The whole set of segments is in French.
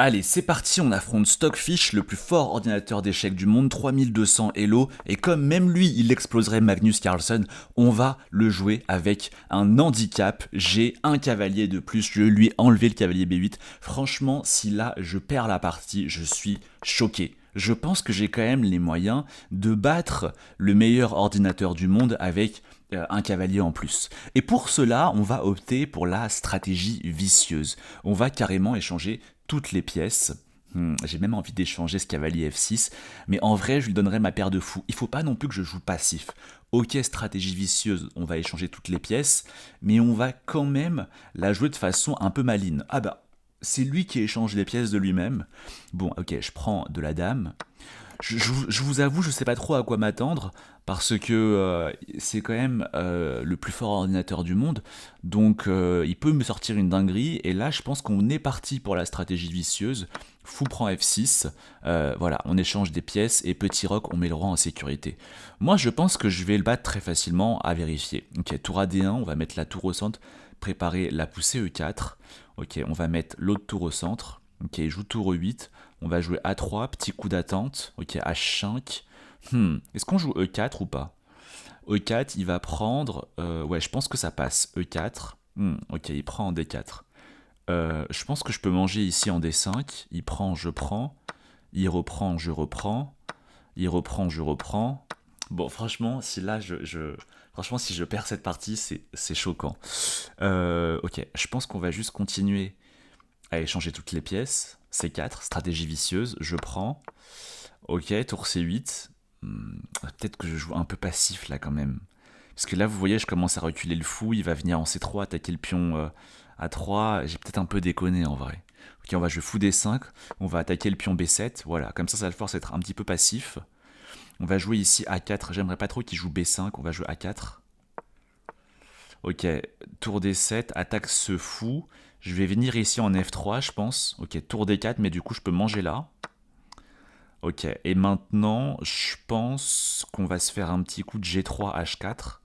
Allez, c'est parti, on affronte Stockfish, le plus fort ordinateur d'échecs du monde, 3200 Elo, et comme même lui, il exploserait Magnus Carlsen, on va le jouer avec un handicap. J'ai un cavalier de plus, je lui ai enlevé le cavalier B8. Franchement, si là je perds la partie, je suis choqué. Je pense que j'ai quand même les moyens de battre le meilleur ordinateur du monde avec un cavalier en plus. Et pour cela, on va opter pour la stratégie vicieuse. On va carrément échanger toutes les pièces. J'ai même envie d'échanger ce cavalier F6, mais en vrai, je lui donnerai ma paire de fous. Il faut pas non plus que je joue passif. Ok, stratégie vicieuse, on va échanger toutes les pièces, mais on va quand même la jouer de façon un peu maligne. Ah bah, c'est lui qui échange les pièces de lui-même. Bon, ok, je prends de la dame. Je vous avoue, je sais pas trop à quoi m'attendre parce que c'est quand même le plus fort ordinateur du monde, donc il peut me sortir une dinguerie. Et là, je pense qu'on est parti pour la stratégie vicieuse. Fou prend F6, voilà, on échange des pièces et petit roc, on met le roi en sécurité. Moi, je pense que je vais le battre très facilement à vérifier. Ok, tour AD1, on va mettre la tour au centre, préparer la poussée E4. Ok, on va mettre l'autre tour au centre. Ok, il joue tour E8. On va jouer A3, petit coup d'attente. Ok, H5. Est-ce qu'on joue E4 ou pas? E4, il va prendre. Ouais, je pense que ça passe. E4. Ok, il prend en D4. Je pense que je peux manger ici en D5. Il prend, je prends. Il reprend, je reprends. Il reprend, je reprends. Bon, franchement, si là, franchement, si je perds cette partie, c'est choquant. Ok, je pense qu'on va juste continuer à échanger toutes les pièces. C4, stratégie vicieuse, je prends. Ok, tour C8. Peut-être que je joue un peu passif là quand même. Parce que là, vous voyez, je commence à reculer le fou. Il va venir en C3, attaquer le pion A3. J'ai peut-être un peu déconné en vrai. Ok, on va jouer fou D5. On va attaquer le pion B7. Voilà, comme ça le force à être un petit peu passif. On va jouer ici A4. J'aimerais pas trop qu'il joue B5. On va jouer A4. Ok, tour D7, attaque ce fou. Je vais venir ici en F3, je pense. Ok, tour D4, mais du coup, je peux manger là. Ok, et maintenant, je pense qu'on va se faire un petit coup de G3, H4.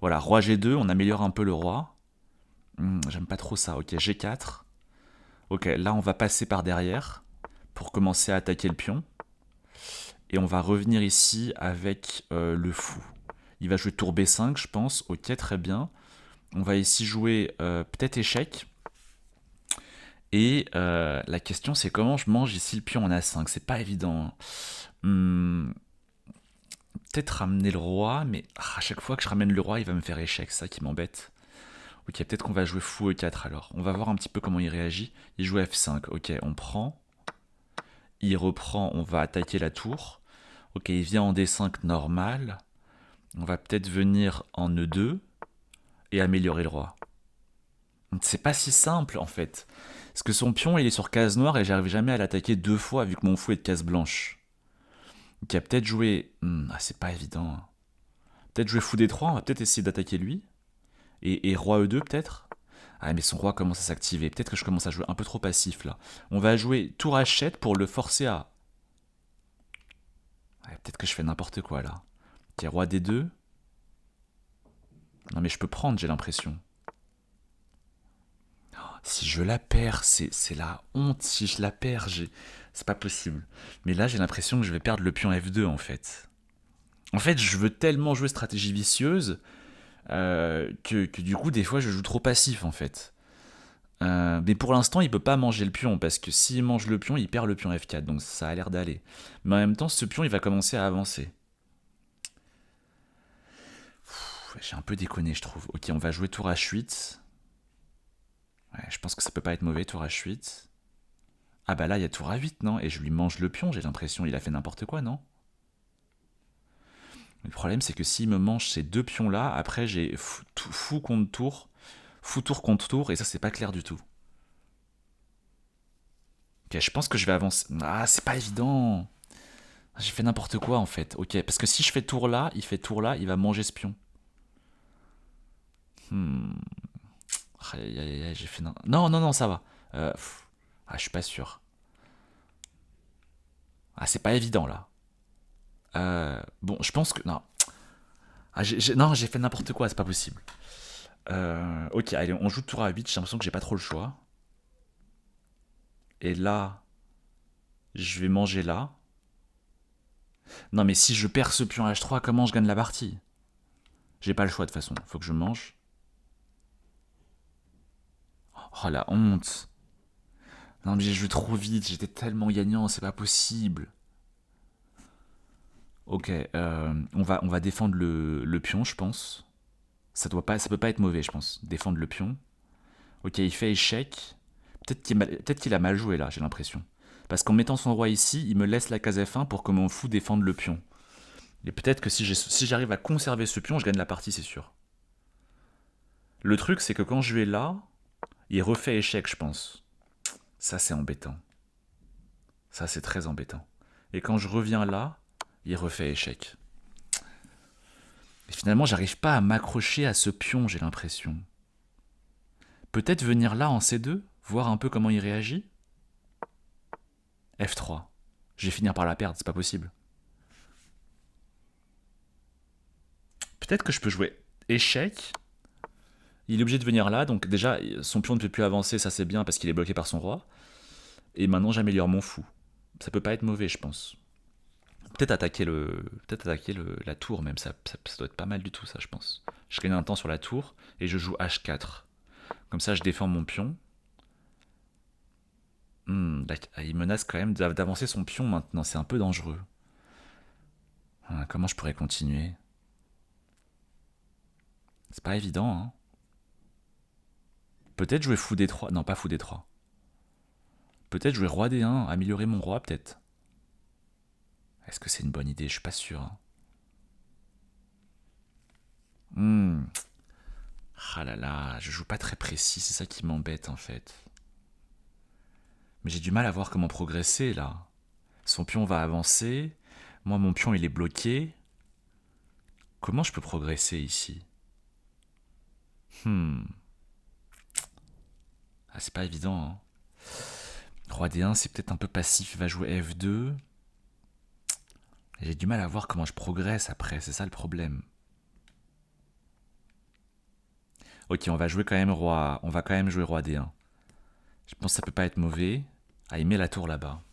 Voilà, roi G2, on améliore un peu le roi. J'aime pas trop ça. Ok, G4. Ok, là, on va passer par derrière pour commencer à attaquer le pion. Et on va revenir ici avec le fou. Il va jouer tour B5, je pense. Ok, très bien. On va ici jouer peut-être échec. Et la question, c'est comment je mange ici le pion en A5. C'est pas évident. Peut-être ramener le roi, mais à chaque fois que je ramène le roi, il va me faire échec. C'est ça qui m'embête. Ok, peut-être qu'on va jouer fou E4 alors. On va voir un petit peu comment il réagit. Il joue F5. Ok, on prend. Il reprend, on va attaquer la tour. Ok, il vient en D5 normal. On va peut-être venir en E2 et améliorer le roi. C'est pas si simple en fait. Parce que son pion il est sur case noire et j'arrive jamais à l'attaquer deux fois vu que mon fou est de case blanche. Donc il a peut-être joué. C'est pas évident. Peut-être jouer fou D3, on va peut-être essayer d'attaquer lui. Et roi E2 peut-être. Ah mais son roi commence à s'activer. Peut-être que je commence à jouer un peu trop passif là. On va jouer tour H7 pour le forcer à. Ouais, peut-être que je fais n'importe quoi là. Ok, roi D2. Non mais je peux prendre, j'ai l'impression. Si je la perds, c'est la honte. Si je la perds, c'est pas possible. Mais là, j'ai l'impression que je vais perdre le pion F2 en fait. En fait, je veux tellement jouer stratégie vicieuse que du coup, des fois, je joue trop passif en fait. Mais pour l'instant, il peut pas manger le pion parce que s'il mange le pion, il perd le pion F4. Donc ça a l'air d'aller. Mais en même temps, ce pion, il va commencer à avancer. J'ai un peu déconné, je trouve. Ok, on va jouer tour H8. Ouais, je pense que ça peut pas être mauvais, tour H8. Ah bah là, il y a tour A8, non? Et je lui mange le pion, j'ai l'impression. Il a fait n'importe quoi, non? Le problème, c'est que s'il me mange ces deux pions-là, après, j'ai fou contre tour, fou tour contre tour, et ça, c'est pas clair du tout. Ok, je pense que je vais avancer. Ah, c'est pas évident. J'ai fait n'importe quoi, en fait. Ok, parce que si je fais tour là, il fait tour là, il va manger ce pion. Aïe, aïe, aïe, j'ai fait... Non, non, non, ça va. Je suis pas sûr. Ah, c'est pas évident, là. Bon, je pense que... Non. Non, j'ai fait n'importe quoi, c'est pas possible. Ok, allez, on joue tour à 8, j'ai l'impression que j'ai pas trop le choix. Et là, je vais manger là. Non mais si je perds ce pion H3, comment je gagne la partie? J'ai pas le choix de toute façon, faut que je mange. Oh la honte. Non mais j'ai joué trop vite, j'étais tellement gagnant, c'est pas possible. Ok, on va défendre le pion, je pense. Ça peut pas être mauvais, je pense. Défendre le pion. Ok, il fait échec. Peut-être qu'il a mal joué là, j'ai l'impression. Parce qu'en mettant son roi ici, il me laisse la case F1 pour que mon fou défende le pion. Et peut-être que si j'arrive à conserver ce pion, je gagne la partie, c'est sûr. Le truc, c'est que quand je vais là, il refait échec, je pense. Ça, c'est embêtant. Ça, c'est très embêtant. Et quand je reviens là, il refait échec. Et finalement, j'arrive pas à m'accrocher à ce pion, j'ai l'impression. Peut-être venir là en C2, voir un peu comment il réagit. F3. Je vais finir par la perdre, c'est pas possible. Peut-être que je peux jouer échec. Il est obligé de venir là, donc déjà, son pion ne peut plus avancer, ça c'est bien parce qu'il est bloqué par son roi. Et maintenant, j'améliore mon fou. Ça peut pas être mauvais, je pense. Peut-être attaquer la tour même, ça doit être pas mal du tout, ça, je pense. Je gagne un temps sur la tour et je joue H4. Comme ça, je défends mon pion. Il menace quand même d'avancer son pion maintenant, c'est un peu dangereux. Comment je pourrais continuer? C'est pas évident, hein. Peut-être jouer fou D3. Non, pas fou D3. Peut-être jouer roi D1, améliorer mon roi, peut-être. Est-ce que c'est une bonne idée? Je suis pas sûr. Hein. Ah là là, je joue pas très précis, c'est ça qui m'embête en fait. Mais j'ai du mal à voir comment progresser là. Son pion va avancer. Moi, mon pion, il est bloqué. Comment je peux progresser ici? Ah, c'est pas évident. Hein. Roi D1, c'est peut-être un peu passif. Il va jouer F2. J'ai du mal à voir comment je progresse après, c'est ça le problème. Ok, on va jouer quand même roi. On va quand même jouer roi D1. Je pense que ça peut pas être mauvais. Ah, il met la tour là-bas.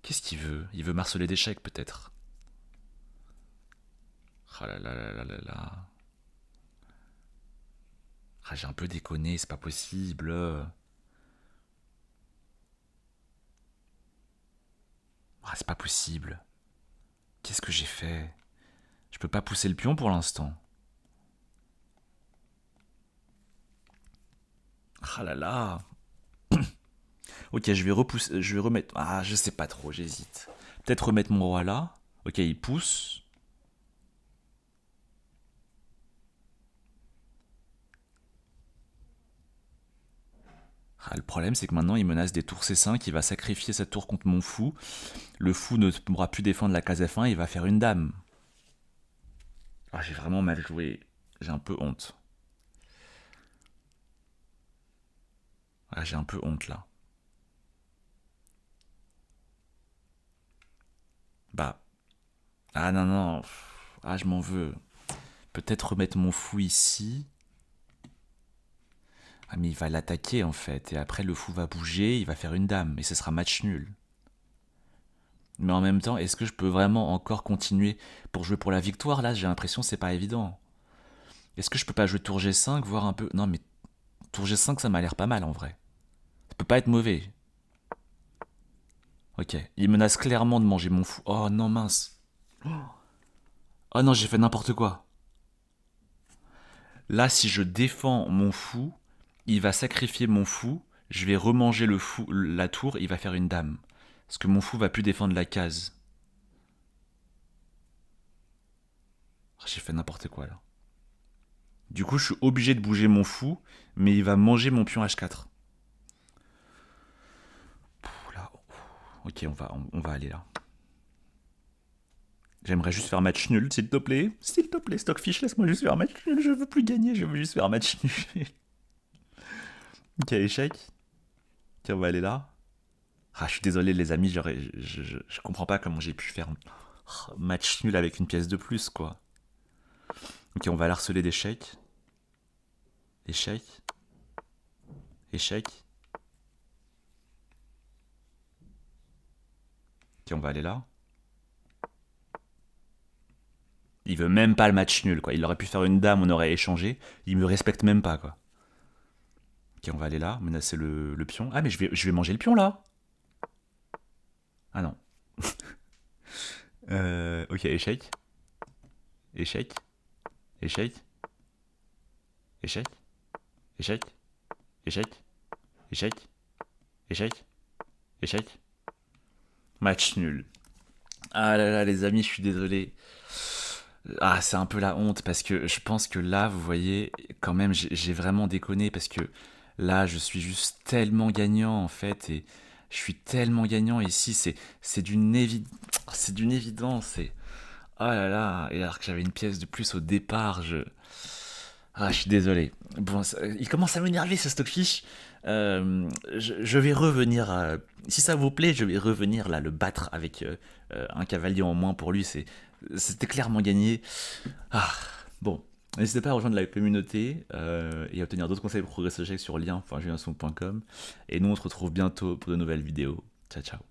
Qu'est-ce qu'il veut? Il veut marceler d'échecs peut-être. Ah là là là là là là. Ah, j'ai un peu déconné, c'est pas possible. Ah, c'est pas possible. Qu'est-ce que j'ai fait? Je peux pas pousser le pion pour l'instant. Ah là là. Ok, je vais repousser. Je vais remettre. Ah, je sais pas trop, j'hésite. Peut-être remettre mon roi là. Ok, il pousse. Ah, le problème, c'est que maintenant, il menace des tours C5. Il va sacrifier cette tour contre mon fou. Le fou ne pourra plus défendre la case F1. Il va faire une dame. Ah, j'ai vraiment mal joué. J'ai un peu honte. Ah, j'ai un peu honte là. Bah. Ah non, non. Ah, je m'en veux. Peut-être remettre mon fou ici. Ah, mais il va l'attaquer en fait. Et après, le fou va bouger. Il va faire une dame. Et ce sera match nul. Mais en même temps, est-ce que je peux vraiment encore continuer pour jouer pour la victoire? Là, j'ai l'impression que c'est pas évident. Est-ce que je peux pas jouer tour G5, voir un peu. Non, mais tour G5, ça m'a l'air pas mal en vrai. Ça peut pas être mauvais. Ok. Il menace clairement de manger mon fou. Oh non, mince. Oh non, j'ai fait n'importe quoi. Là, si je défends mon fou, il va sacrifier mon fou. Je vais remanger le fou, la tour, il va faire une dame. Parce que mon fou va plus défendre la case. Oh, j'ai fait n'importe quoi là. Du coup, je suis obligé de bouger mon fou, mais il va manger mon pion H4. Là, ok, on va aller là. J'aimerais juste faire match nul, s'il te plaît. S'il te plaît, Stockfish, laisse-moi juste faire match nul. Je veux plus gagner, je veux juste faire match nul. Ok, échec. Ok, on va aller là. Ah, je suis désolé, les amis, je comprends pas comment j'ai pu faire match nul avec une pièce de plus, quoi. Ok, on va l'harceler d'échecs. Échec. Échec. Ok, on va aller là. Il veut même pas le match nul, quoi. Il aurait pu faire une dame, on aurait échangé. Il me respecte même pas, quoi. Ok, on va aller là, menacer le pion. Ah, mais je vais manger le pion, là. Ah non. Ok, échec. Échec. Échec. Échec. Échec. Échec. Échec. Échec. Échec. Match nul. Ah là là, les amis, je suis désolé. Ah, c'est un peu la honte parce que je pense que là, vous voyez, quand même, j'ai vraiment déconné parce que là, je suis juste tellement gagnant en fait et je suis tellement gagnant ici, c'est d'une évidence. Et oh là là, et alors que j'avais une pièce de plus au départ, je suis désolé. Bon, il commence à m'énerver ce Stockfish. Je vais revenir. Si ça vous plaît, je vais revenir là, le battre avec un cavalier en moins pour lui. C'était clairement gagné. Ah, bon. N'hésitez pas à rejoindre la communauté et à obtenir d'autres conseils pour progresser sur lien.julienson.com. Et nous, on se retrouve bientôt pour de nouvelles vidéos. Ciao, ciao.